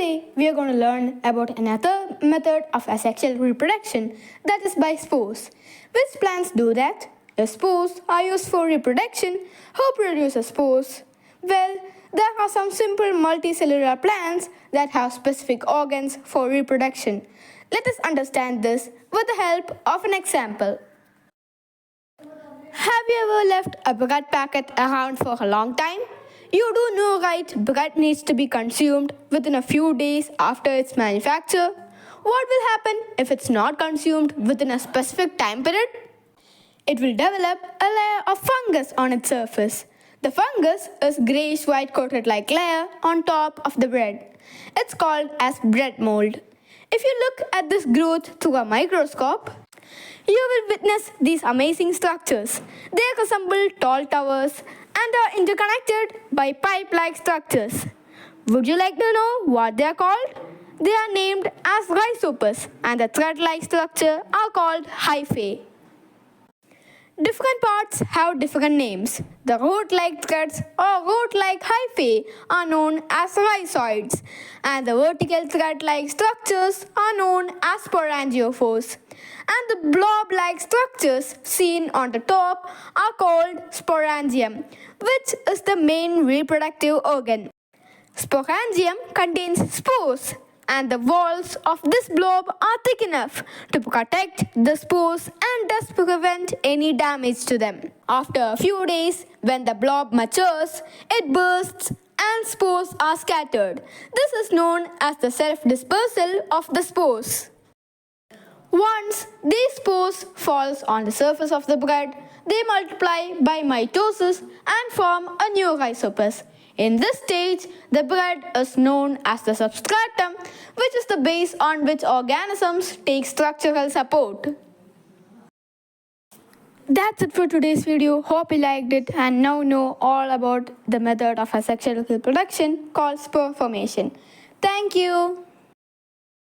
Today we are going to learn about another method of asexual reproduction, that is by spores. Which plants do that? If spores are used for reproduction, who produces spores? Well, there are some simple multicellular plants that have specific organs for reproduction. Let us understand this with the help of an example. Have you ever left a bread packet around for a long time? You do know, right? Bread needs to be consumed within a few days after its manufacture. What will happen if it's not consumed within a specific time period? It will develop a layer of fungus on its surface. The fungus is grayish-white coated-like layer on top of the bread. It's called as bread mold. If you look at this growth through a microscope, you will witness these amazing structures. They resemble tall towers and are interconnected by pipe-like structures. Would you like to know what they are called? They are named as rhizopus, and the thread-like structure are called hyphae. Different parts have different names. The root-like threads or root-like hyphae are known as rhizoids, and the vertical thread-like structures are known as sporangiophores. And the blob-like structures seen on the top are called sporangium, which is the main reproductive organ. Sporangium contains spores, and the walls of this blob are thick enough to protect the spores and thus prevent any damage to them. After a few days, when the blob matures, it bursts and spores are scattered. This is known as the self-dispersal of the spores. Once these spores fall on the surface of the bread, they multiply by mitosis and form a new rhizopus. In this stage, the bread is known as the substratum, which is the base on which organisms take structural support. That's it for today's video. Hope you liked it and now know all about the method of asexual reproduction called spore formation. Thank you.